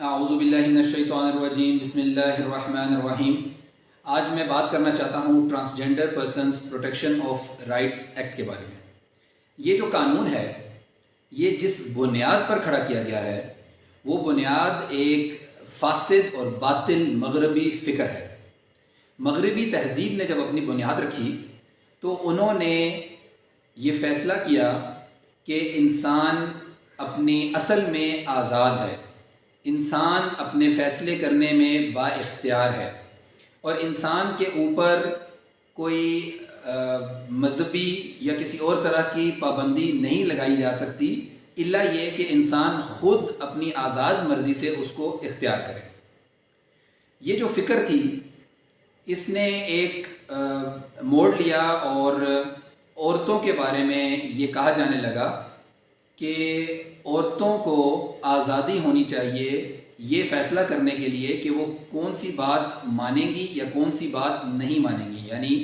اعوذ باللہ من الشیطان الرجیم، بسم اللہ الرحمن الرحیم۔ آج میں بات کرنا چاہتا ہوں transgender persons protection of rights act کے بارے میں۔ یہ جو قانون ہے یہ جس بنیاد پر کھڑا کیا گیا ہے وہ بنیاد ایک فاسد اور باطل مغربی فکر ہے۔ مغربی تہذیب نے جب اپنی بنیاد رکھی تو انہوں نے یہ فیصلہ کیا کہ انسان اپنی اصل میں آزاد ہے، انسان اپنے فیصلے کرنے میں با اختیار ہے، اور انسان کے اوپر کوئی مذہبی یا کسی اور طرح کی پابندی نہیں لگائی جا سکتی الا یہ کہ انسان خود اپنی آزاد مرضی سے اس کو اختیار کرے۔ یہ جو فکر تھی اس نے ایک موڑ لیا اور عورتوں کے بارے میں یہ کہا جانے لگا کہ عورتوں کو آزادی ہونی چاہیے یہ فیصلہ کرنے کے لیے کہ وہ کون سی بات مانیں گی یا کون سی بات نہیں مانیں گی، یعنی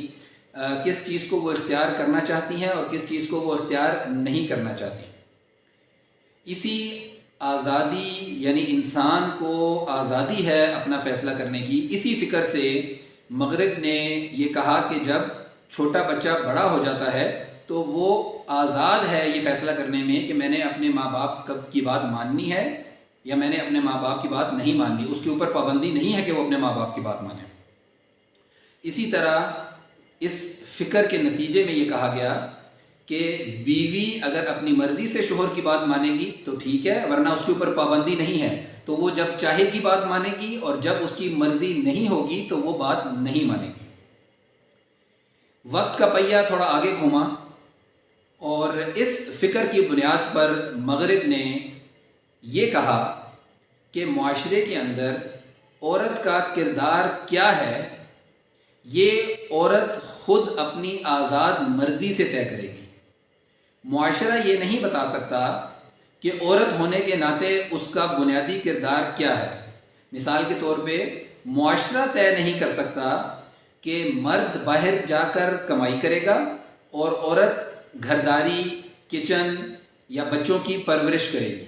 کس چیز کو وہ اختیار کرنا چاہتی ہیں اور کس چیز کو وہ اختیار نہیں کرنا چاہتی۔ اسی آزادی یعنی انسان کو آزادی ہے اپنا فیصلہ کرنے کی، اسی فکر سے مغرب نے یہ کہا کہ جب چھوٹا بچہ بڑا ہو جاتا ہے تو وہ آزاد ہے یہ فیصلہ کرنے میں کہ میں نے اپنے ماں باپ کی بات ماننی ہے یا میں نے اپنے ماں باپ کی بات نہیں ماننی، اس کے اوپر پابندی نہیں ہے کہ وہ اپنے ماں باپ کی بات مانے۔ اسی طرح اس فکر کے نتیجے میں یہ کہا گیا کہ بیوی اگر اپنی مرضی سے شوہر کی بات مانے گی تو ٹھیک ہے، ورنہ اس کے اوپر پابندی نہیں ہے، تو وہ جب چاہے گی بات مانے گی اور جب اس کی مرضی نہیں ہوگی تو وہ بات نہیں مانے گی۔ وقت کا پہیہ تھوڑا آگے گھوما اور اس فکر کی بنیاد پر مغرب نے یہ کہا کہ معاشرے کے اندر عورت کا کردار کیا ہے یہ عورت خود اپنی آزاد مرضی سے طے کرے گی۔ معاشرہ یہ نہیں بتا سکتا کہ عورت ہونے کے ناطے اس کا بنیادی کردار کیا ہے۔ مثال کے طور پہ معاشرہ طے نہیں کر سکتا کہ مرد باہر جا کر کمائی کرے گا اور عورت گھرداری، کچن یا بچوں کی پرورش کرے گی۔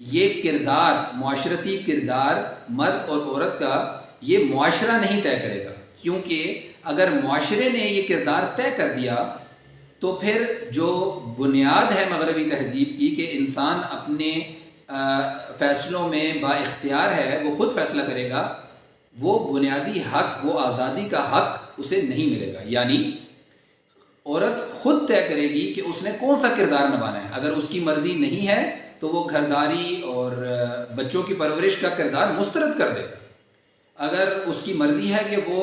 یہ کردار، معاشرتی کردار مرد اور عورت کا، یہ معاشرہ نہیں طے کرے گا، کیونکہ اگر معاشرے نے یہ کردار طے کر دیا تو پھر جو بنیاد ہے مغربی تہذیب کی کہ انسان اپنے فیصلوں میں با اختیار ہے، وہ خود فیصلہ کرے گا، وہ بنیادی حق، وہ آزادی کا حق اسے نہیں ملے گا۔ یعنی عورت خود طے کرے گی کہ اس نے کون سا کردار نبھانا ہے۔ اگر اس کی مرضی نہیں ہے تو وہ گھرداری اور بچوں کی پرورش کا کردار مسترد کر دے۔ اگر اس کی مرضی ہے کہ وہ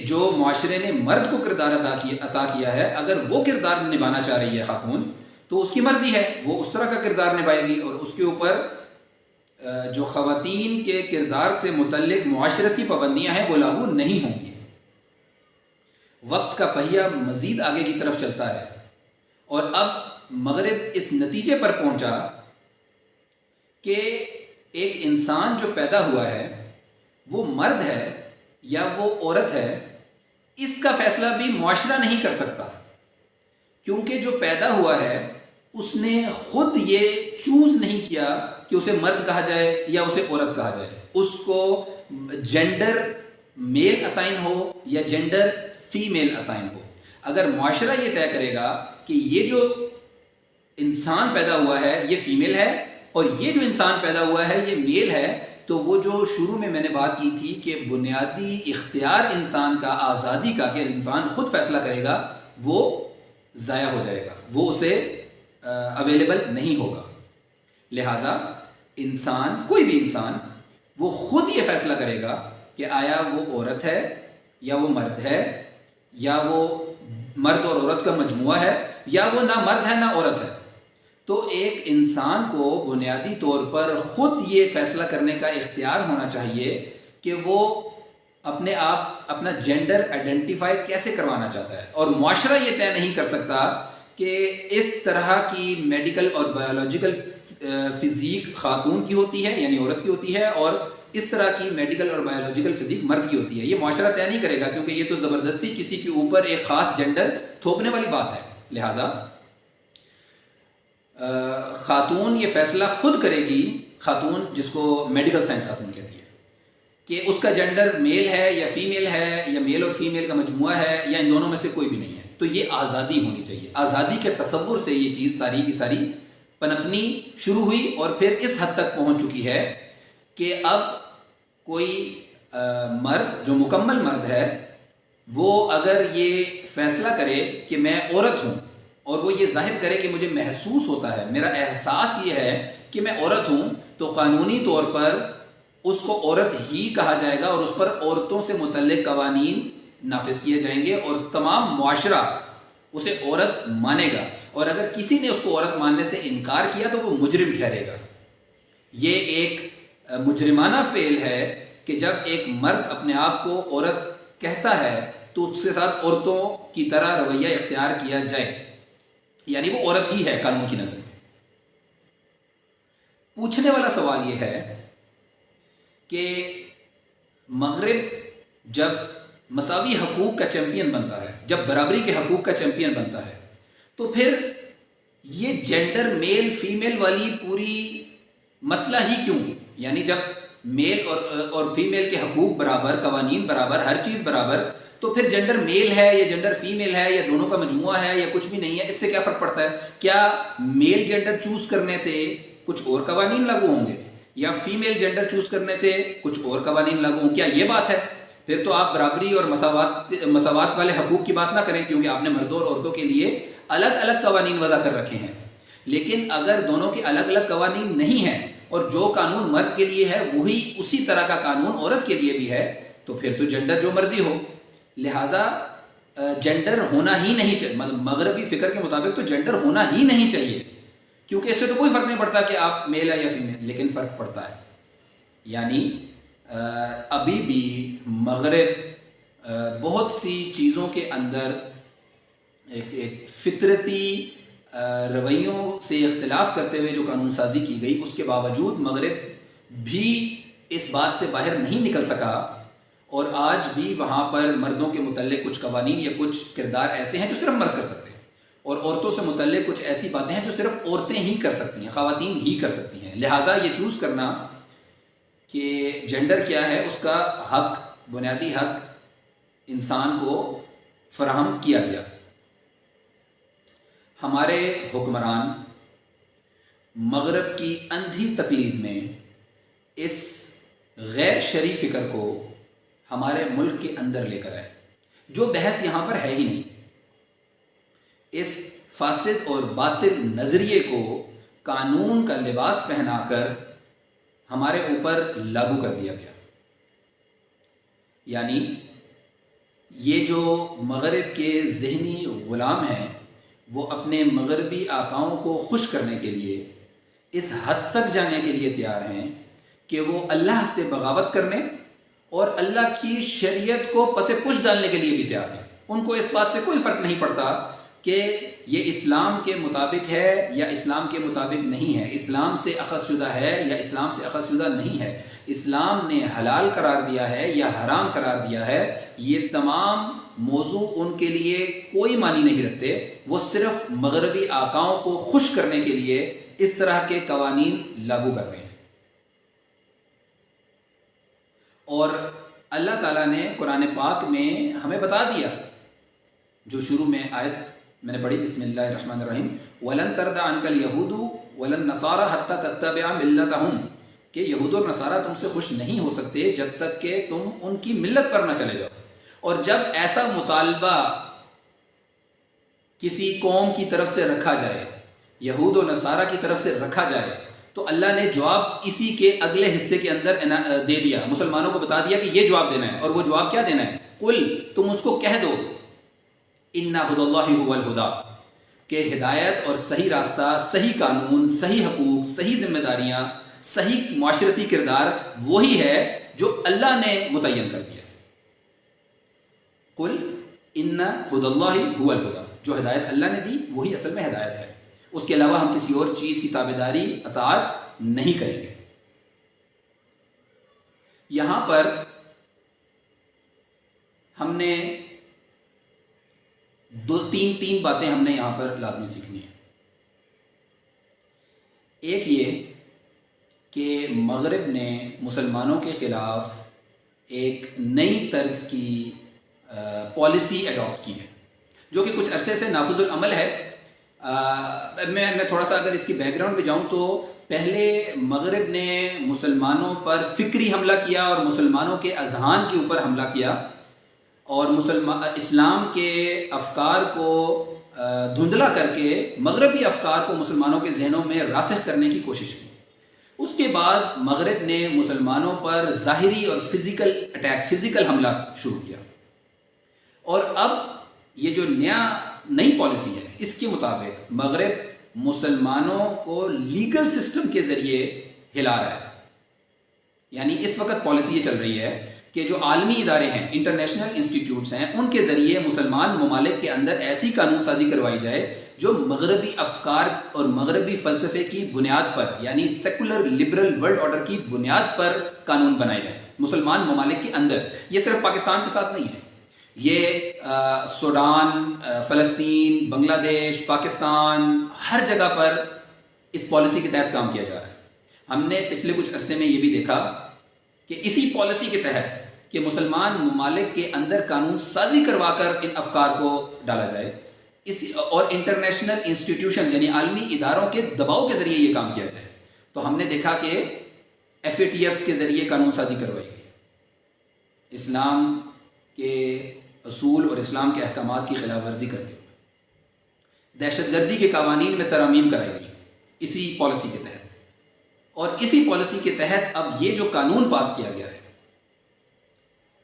جو معاشرے نے مرد کو کردار عطا کیا ہے اگر وہ کردار نبھانا چاہ رہی ہے خاتون تو اس کی مرضی ہے، وہ اس طرح کا کردار نبھائے گی، اور اس کے اوپر جو خواتین کے کردار سے متعلق معاشرتی پابندیاں ہیں وہ لاگو نہیں ہوں گی۔ وقت کا پہیہ مزید آگے کی طرف چلتا ہے اور اب مغرب اس نتیجے پر پہنچا کہ ایک انسان جو پیدا ہوا ہے وہ مرد ہے یا وہ عورت ہے، اس کا فیصلہ بھی معاشرہ نہیں کر سکتا، کیونکہ جو پیدا ہوا ہے اس نے خود یہ چوز نہیں کیا کہ اسے مرد کہا جائے یا اسے عورت کہا جائے، اس کو جینڈر میل اسائن ہو یا جینڈر فیمیل اسائن ہو۔ اگر معاشرہ یہ طے کرے گا کہ یہ جو انسان پیدا ہوا ہے یہ فیمیل ہے اور یہ جو انسان پیدا ہوا ہے یہ میل ہے، تو وہ جو شروع میں نے بات کی تھی کہ بنیادی اختیار انسان کا، آزادی کا، کہ انسان خود فیصلہ کرے گا، وہ ضائع ہو جائے گا، وہ اسے اویلیبل نہیں ہوگا۔ لہٰذا انسان، کوئی بھی انسان، وہ خود یہ فیصلہ کرے گا کہ آیا وہ عورت ہے یا وہ مرد ہے، یا وہ مرد اور عورت کا مجموعہ ہے، یا وہ نہ مرد ہے نہ عورت ہے۔ تو ایک انسان کو بنیادی طور پر خود یہ فیصلہ کرنے کا اختیار ہونا چاہیے کہ وہ اپنے آپ اپنا جینڈر آئیڈینٹیفائی کیسے کروانا چاہتا ہے، اور معاشرہ یہ طے نہیں کر سکتا کہ اس طرح کی میڈیکل اور بایولوجیکل فزیک خاتون کی ہوتی ہے یعنی عورت کی ہوتی ہے، اور اس طرح کی میڈیکل اور بایولوجیکل فزیک مرد کی ہوتی ہے۔ یہ معاشرہ طے نہیں کرے گا، کیونکہ یہ تو زبردستی کسی کے اوپر ایک خاص جینڈر تھوپنے والی بات ہے۔ لہٰذا خاتون یہ فیصلہ خود کرے گی، خاتون جس کو میڈیکل سائنس خاتون کہتی ہے، کہ اس کا جنڈر میل ہے یا فیمیل ہے، یا میل اور فیمیل کا مجموعہ ہے، یا ان دونوں میں سے کوئی بھی نہیں ہے. تو یہ آزادی ہونی چاہیے. آزادی کے تصور سے یہ چیز ساری کی ساری پنپنی شروع ہوئی، اور پھر اس حد تک پہنچ چکی ہے کہ اب کوئی مرد جو مکمل مرد ہے، وہ اگر یہ فیصلہ کرے کہ میں عورت ہوں، اور وہ یہ ظاہر کرے کہ مجھے محسوس ہوتا ہے، میرا احساس یہ ہے کہ میں عورت ہوں، تو قانونی طور پر اس کو عورت ہی کہا جائے گا، اور اس پر عورتوں سے متعلق قوانین نافذ کیے جائیں گے، اور تمام معاشرہ اسے عورت مانے گا. اور اگر کسی نے اس کو عورت ماننے سے انکار کیا تو وہ مجرم ٹھہرے گا. یہ ایک مجرمانہ فعل ہے کہ جب ایک مرد اپنے آپ کو عورت کہتا ہے تو اس کے ساتھ عورتوں کی طرح رویہ اختیار کیا جائے، یعنی وہ عورت ہی ہے قانون کی نظر میں. پوچھنے والا سوال یہ ہے کہ مغرب جب مساوی حقوق کا چیمپئن بنتا ہے، جب برابری کے حقوق کا چیمپئن بنتا ہے، تو پھر یہ جینڈر میل فیمیل والی پوری مسئلہ ہی کیوں؟ یعنی جب میل اور فیمیل کے حقوق برابر، قوانین برابر، ہر چیز برابر، تو پھر جینڈر میل ہے یا جینڈر فیمیل ہے یا دونوں کا مجموعہ ہے یا کچھ بھی نہیں ہے، اس سے کیا فرق پڑتا ہے؟ کیا میل جینڈر چوز کرنے سے کچھ اور قوانین لاگو ہوں گے، یا فیمیل جینڈر چوز کرنے سے کچھ اور قوانین لاگو ہوں؟ کیا یہ بات ہے؟ پھر تو آپ برابری اور مساوات والے حقوق کی بات نہ کریں، کیونکہ آپ نے مردوں اور عورتوں کے لیے الگ الگ قوانین وضع کر رکھے ہیں. لیکن اگر دونوں کے الگ الگ قوانین نہیں ہیں، اور جو قانون مرد کے لیے ہے وہی اسی طرح کا قانون عورت کے لیے بھی ہے، تو پھر تو جینڈر جو مرضی ہو. لہٰذا جینڈر ہونا ہی نہیں چاہیے، مغربی فکر کے مطابق تو جینڈر ہونا ہی نہیں چاہیے، کیونکہ اس سے تو کوئی فرق نہیں پڑتا کہ آپ میل ہے یا فیمیل. لیکن فرق پڑتا ہے، یعنی ابھی بھی مغرب بہت سی چیزوں کے اندر ایک فطرتی رویوں سے اختلاف کرتے ہوئے جو قانون سازی کی گئی، اس کے باوجود مغرب بھی اس بات سے باہر نہیں نکل سکا، اور آج بھی وہاں پر مردوں کے متعلق کچھ قوانین یا کچھ کردار ایسے ہیں جو صرف مرد کر سکتے ہیں، اور عورتوں سے متعلق کچھ ایسی باتیں ہیں جو صرف عورتیں ہی کر سکتی ہیں، خواتین ہی کر سکتی ہیں. لہٰذا یہ چوز کرنا کہ جینڈر کیا ہے، اس کا حق، بنیادی حق انسان کو فراہم کیا گیا. ہمارے حکمران مغرب کی اندھی تقلید میں اس غیر شرعی فکر کو ہمارے ملک کے اندر لے کر آئے. جو بحث یہاں پر ہے ہی نہیں، اس فاسد اور باطل نظریے کو قانون کا لباس پہنا کر ہمارے اوپر لاگو کر دیا گیا. یعنی یہ جو مغرب کے ذہنی غلام ہیں، وہ اپنے مغربی آقاؤں کو خوش کرنے کے لیے اس حد تک جانے کے لیے تیار ہیں کہ وہ اللہ سے بغاوت کرنے اور اللہ کی شریعت کو پس پش ڈالنے کے لیے بھی تیار ہیں. ان کو اس بات سے کوئی فرق نہیں پڑتا کہ یہ اسلام کے مطابق ہے یا اسلام کے مطابق نہیں ہے، اسلام سے اخذ شدہ ہے یا اسلام سے اخذ شدہ نہیں ہے، اسلام نے حلال قرار دیا ہے یا حرام قرار دیا ہے. یہ تمام موضوع ان کے لیے کوئی معنی نہیں رکھتے. وہ صرف مغربی آقاؤں کو خوش کرنے کے لیے اس طرح کے قوانین لاگو کر رہے ہیں. اور اللہ تعالیٰ نے قرآن پاک میں ہمیں بتا دیا، جو شروع میں آیت میں نے پڑھی، بسم اللہ الرحمن الرحیم، وَلَن تَرْضَ عَنْكَ الْيَهُودُ وَلَا النَّصَارَىٰ حَتَّىٰ تَتَّبِعَ مِلَّتَهُمْ، کہ یہود اور نصارہ تم سے خوش نہیں ہو سکتے جب تک کہ تم ان کی ملت پر نہ چلے جاؤ. اور جب ایسا مطالبہ کسی قوم کی طرف سے رکھا جائے، یہود و نصارہ کی طرف سے رکھا جائے، تو اللہ نے جواب اسی کے اگلے حصے کے اندر دے دیا، مسلمانوں کو بتا دیا کہ یہ جواب دینا ہے. اور وہ جواب کیا دینا ہے؟ قل، تم اس کو کہہ دو، اِنَّ هُدَى اللَّهِ هُوَ الْهُدَىٰ، کہ ہدایت اور صحیح راستہ، صحیح قانون، صحیح حقوق، صحیح ذمہ داریاں، صحیح معاشرتی کردار وہی ہے جو اللہ نے متعین کر دیا. قل اِنَّ هُدَى اللَّهِ هُوَ الْهُدَىٰ، جو ہدایت اللہ نے دی وہی اصل میں ہدایت ہے. اس کے علاوہ ہم کسی اور چیز کی تابعداری، اطاعت نہیں کریں گے. یہاں پر ہم نے تین باتیں ہم نے یہاں پر لازمی سیکھنی ہیں. ایک یہ کہ مغرب نے مسلمانوں کے خلاف ایک نئی طرز کی پالیسی اڈاپٹ کی ہے جو کہ کچھ عرصے سے نافذ العمل ہے۔ میں تھوڑا سا اگر اس کی بیک گراؤنڈ پہ جاؤں تو پہلے مغرب نے مسلمانوں پر فکری حملہ کیا اور مسلمانوں کے اذہان کے اوپر حملہ کیا اور اسلام کے افکار کو دھندلا کر کے مغربی افکار کو مسلمانوں کے ذہنوں میں راسخ کرنے کی کوشش کی۔ اس کے بعد مغرب نے مسلمانوں پر ظاہری اور فزیکل حملہ شروع کیا، اور اب یہ جو نئی پالیسی ہے اس کے مطابق مغرب مسلمانوں کو لیگل سسٹم کے ذریعے ہلا رہا ہے۔ یعنی اس وقت پالیسی یہ چل رہی ہے کہ جو عالمی ادارے ہیں، انٹرنیشنل انسٹیٹیوٹس ہیں، ان کے ذریعے مسلمان ممالک کے اندر ایسی قانون سازی کروائی جائے جو مغربی افکار اور مغربی فلسفے کی بنیاد پر، یعنی سیکولر لبرل ورلڈ آرڈر کی بنیاد پر قانون بنائے جائیں مسلمان ممالک کے اندر۔ یہ صرف پاکستان کے ساتھ نہیں ہے، یہ سوڈان، فلسطین، بنگلہ دیش، پاکستان، ہر جگہ پر اس پالیسی کے تحت کام کیا جا رہا ہے۔ ہم نے پچھلے کچھ عرصے میں یہ بھی دیکھا کہ اسی پالیسی کے تحت کہ مسلمان ممالک کے اندر قانون سازی کروا کر ان افکار کو ڈالا جائے، اور انٹرنیشنل انسٹیٹیوشنز یعنی عالمی اداروں کے دباؤ کے ذریعے یہ کام کیا جائے۔ تو ہم نے دیکھا کہ FATF کے ذریعے قانون سازی کروائی گئی، اسلام کے اصول اور اسلام کے احکامات کی خلاف ورزی کرتے ہوئے دہشت گردی کے قوانین میں ترامیم کرائی گئی اسی پالیسی کے تحت، اور اسی پالیسی کے تحت اب یہ جو قانون پاس کیا گیا ہے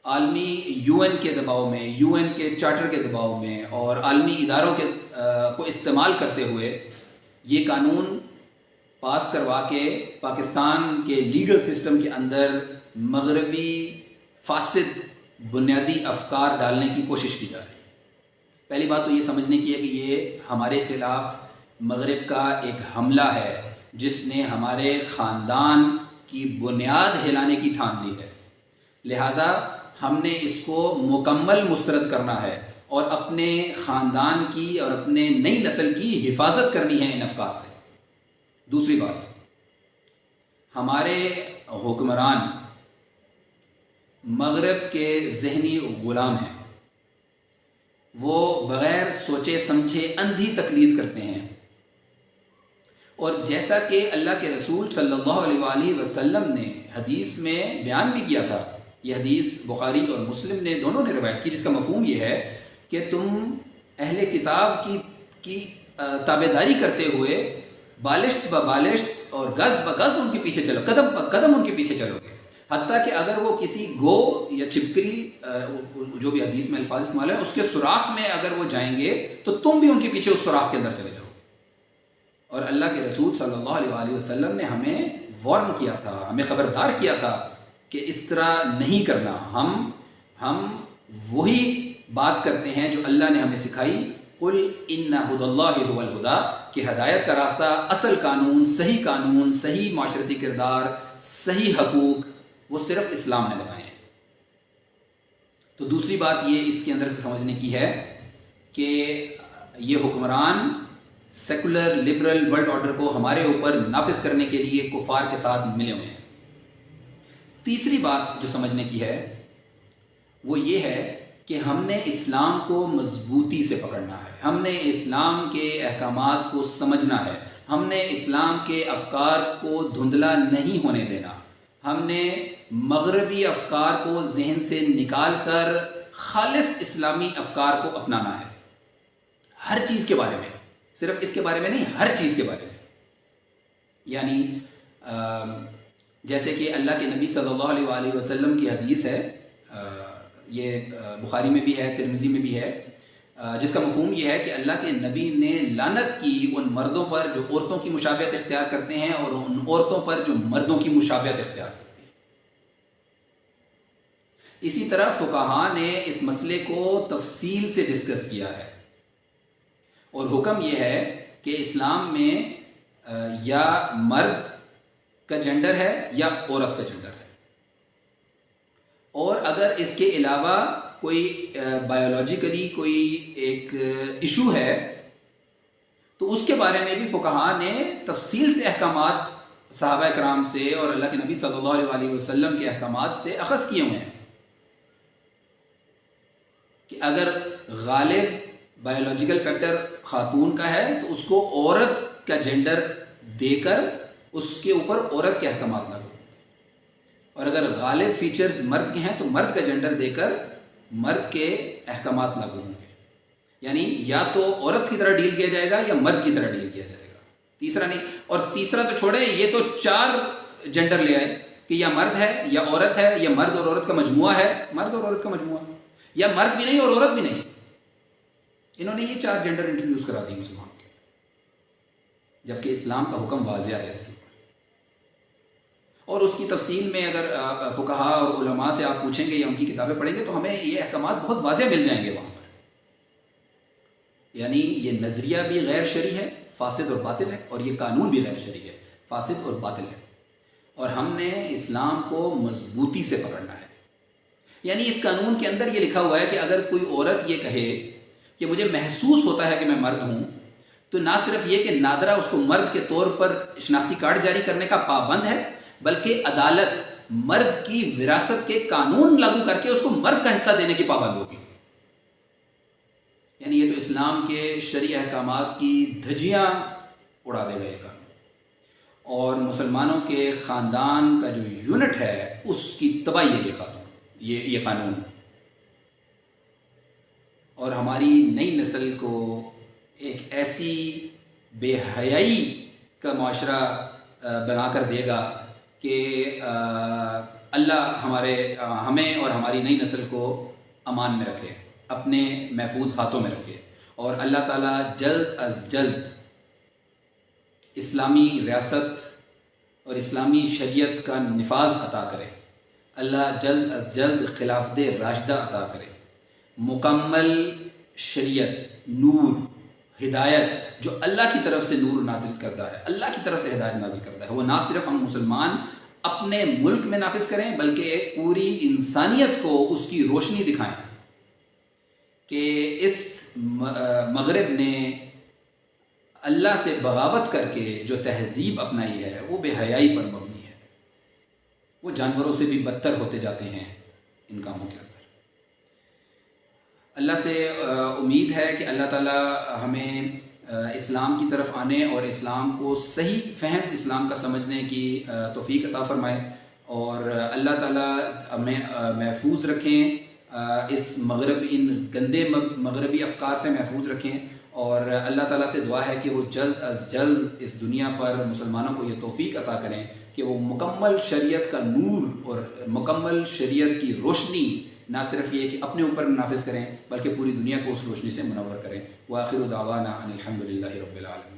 عالمی UN کے دباؤ میں، UN کے چارٹر کے دباؤ میں اور عالمی اداروں کو استعمال کرتے ہوئے یہ قانون پاس کروا کے پاکستان کے لیگل سسٹم کے اندر مغربی فاسد بنیادی افکار ڈالنے کی کوشش کی جا رہی ہے۔ پہلی بات تو یہ سمجھنے کی ہے کہ یہ ہمارے خلاف مغرب کا ایک حملہ ہے جس نے ہمارے خاندان کی بنیاد ہلانے کی ٹھان لی ہے، لہٰذا ہم نے اس کو مکمل مسترد کرنا ہے اور اپنے خاندان کی اور اپنے نئی نسل کی حفاظت کرنی ہے ان افکار سے۔ دوسری بات، ہمارے حکمران مغرب کے ذہنی غلام ہیں، وہ بغیر سوچے سمجھے اندھی تقلید کرتے ہیں، اور جیسا کہ اللہ کے رسول صلی اللہ علیہ وآلہ وسلم نے حدیث میں بیان بھی کیا تھا، یہ حدیث بخاری اور مسلم نے دونوں نے روایت کی، جس کا مفہوم یہ ہے کہ تم اہل کتاب کی تابعداری کرتے ہوئے بالشت بالشت اور گز بگز ان کے پیچھے چلو، قدم قدم ان کے پیچھے چلو گے، حتیٰ کہ اگر وہ کسی گو یا چھپکلی، جو بھی حدیث میں الفاظ استعمال ہے، اس کے سوراخ میں اگر وہ جائیں گے تو تم بھی ان کے پیچھے اس سوراخ کے اندر چلے جاؤ گے۔ اور اللہ کے رسول صلی اللہ علیہ وآلہ وسلم نے ہمیں وارن کیا تھا، ہمیں خبردار کیا تھا کہ اس طرح نہیں کرنا۔ ہم وہی بات کرتے ہیں جو اللہ نے ہمیں سکھائی، قل ان ھدی اللہ ھو الھدی، کہ ہدایت کا راستہ، اصل قانون، صحیح معاشرتی کردار، صحیح حقوق، وہ صرف اسلام نے بتائے ہیں۔ تو دوسری بات یہ اس کے اندر سے سمجھنے کی ہے کہ یہ حکمران سیکولر لبرل ورلڈ آرڈر کو ہمارے اوپر نافذ کرنے کے لیے کفار کے ساتھ ملے ہوئے ہیں۔ تیسری بات جو سمجھنے کی ہے وہ یہ ہے کہ ہم نے اسلام کو مضبوطی سے پکڑنا ہے، ہم نے اسلام کے احکامات کو سمجھنا ہے، ہم نے اسلام کے افکار کو دھندلا نہیں ہونے دینا، ہم نے مغربی افکار کو ذہن سے نکال کر خالص اسلامی افکار کو اپنانا ہے، ہر چیز کے بارے میں، صرف اس کے بارے میں نہیں، ہر چیز کے بارے میں۔ یعنی جیسے کہ اللہ کے نبی صلی اللہ علیہ وآلہ وسلم کی حدیث ہے، یہ بخاری میں بھی ہے، ترمذی میں بھی ہے، جس کا مفہوم یہ ہے کہ اللہ کے نبی نے لعنت کی ان مردوں پر جو عورتوں کی مشابہت اختیار کرتے ہیں اور ان عورتوں پر جو مردوں کی مشابہت اختیار کرتی ہیں۔ اسی طرح فقہاء نے اس مسئلے کو تفصیل سے ڈسکس کیا ہے، اور حکم یہ ہے کہ اسلام میں یا مرد کا جنڈر ہے یا عورت کا جنڈر ہے، اور اگر اس کے علاوہ کوئی بایولوجیکلی کوئی ایک ایشو ہے تو اس کے بارے میں بھی فقہا نے تفصیل سے احکامات صحابہ کرام سے اور اللہ کے نبی صلی اللہ علیہ وسلم کے احکامات سے اخذ کیے ہوئے ہیں کہ اگر غالب بایولوجیکل فیکٹر خاتون کا ہے تو اس کو عورت کا جینڈر دے کر اس کے اوپر عورت کے احکامات لاگو، اور اگر غالب فیچرز مرد کے ہیں تو مرد کا جینڈر دے کر مرد کے احکامات لاگو ہوں گے. یعنی یا تو عورت کی طرح ڈیل کیا جائے گا یا مرد کی طرح ڈیل کیا جائے گا، تیسرا نہیں. اور تیسرا تو چھوڑے، یہ تو 4 جینڈر لے آئے کہ یا مرد ہے یا عورت ہے یا مرد اور عورت کا مجموعہ ہے، مرد اور عورت کا مجموعہ، یا مرد بھی نہیں اور عورت بھی نہیں. انہوں نے یہ 4 جینڈر انٹروڈیوس کرا دی مسلمان کے، جبکہ اسلام کا حکم واضح ہے اس کے اوپر. اور اس کی تفصیل میں اگر فقہا اور علماء سے آپ پوچھیں گے یا ان کی کتابیں پڑھیں گے تو ہمیں یہ احکامات بہت واضح مل جائیں گے وہاں پر. یعنی یہ نظریہ بھی غیر شرعی ہے، فاسد اور باطل ہے، اور یہ قانون بھی غیر شرعی ہے، فاسد اور باطل ہے. اور ہم نے اسلام کو مضبوطی سے پکڑنا ہے. یعنی اس قانون کے اندر یہ لکھا ہوا ہے کہ اگر کوئی عورت یہ کہے کہ مجھے محسوس ہوتا ہے کہ میں مرد ہوں، تو نہ صرف یہ کہ نادرہ اس کو مرد کے طور پر شناختی کارڈ جاری کرنے کا پابند ہے، بلکہ عدالت مرد کی وراثت کے قانون لاگو کر کے اس کو مرد کا حصہ دینے کی پابند ہوگی. یعنی یہ تو اسلام کے شرعی احکامات کی دھجیاں اڑا دے گئے گا، اور مسلمانوں کے خاندان کا جو یونٹ ہے اس کی تباہی ہے یہ قانون. اور ہماری نئی نسل کو ایک ایسی بے حیائی کا معاشرہ بنا کر دے گا کہ اللہ ہمیں اور ہماری نئی نسل کو امان میں رکھے، اپنے محفوظ ہاتھوں میں رکھے، اور اللہ تعالیٰ جلد از جلد اسلامی ریاست اور اسلامی شریعت کا نفاذ عطا کرے. اللہ جلد از جلد خلافت راشدہ عطا کرے. مکمل شریعت، نور، ہدایت جو اللہ کی طرف سے نور نازل کردہ ہے، اللہ کی طرف سے ہدایت نازل کردہ ہے، وہ نہ صرف ہم مسلمان اپنے ملک میں نافذ کریں بلکہ پوری انسانیت کو اس کی روشنی دکھائیں کہ اس مغرب نے اللہ سے بغاوت کر کے جو تہذیب اپنائی ہے وہ بے حیائی پر مبنی ہے. وہ جانوروں سے بھی بدتر ہوتے جاتے ہیں ان کاموں کے اندر. اللہ سے امید ہے کہ اللہ تعالیٰ ہمیں اسلام کی طرف آنے اور اسلام کو صحیح فہم اسلام کا سمجھنے کی توفیق عطا فرمائے، اور اللہ تعالیٰ ہمیں محفوظ رکھیں، ان گندے مغربی افکار سے محفوظ رکھیں. اور اللہ تعالیٰ سے دعا ہے کہ وہ جلد از جلد اس دنیا پر مسلمانوں کو یہ توفیق عطا کریں کہ وہ مکمل شریعت کا نور اور مکمل شریعت کی روشنی نہ صرف یہ کہ اپنے اوپر نافذ کریں بلکہ پوری دنیا کو اس روشنی سے منور کریں. وآخر دعوانا ان الحمد للہ رب العالمین.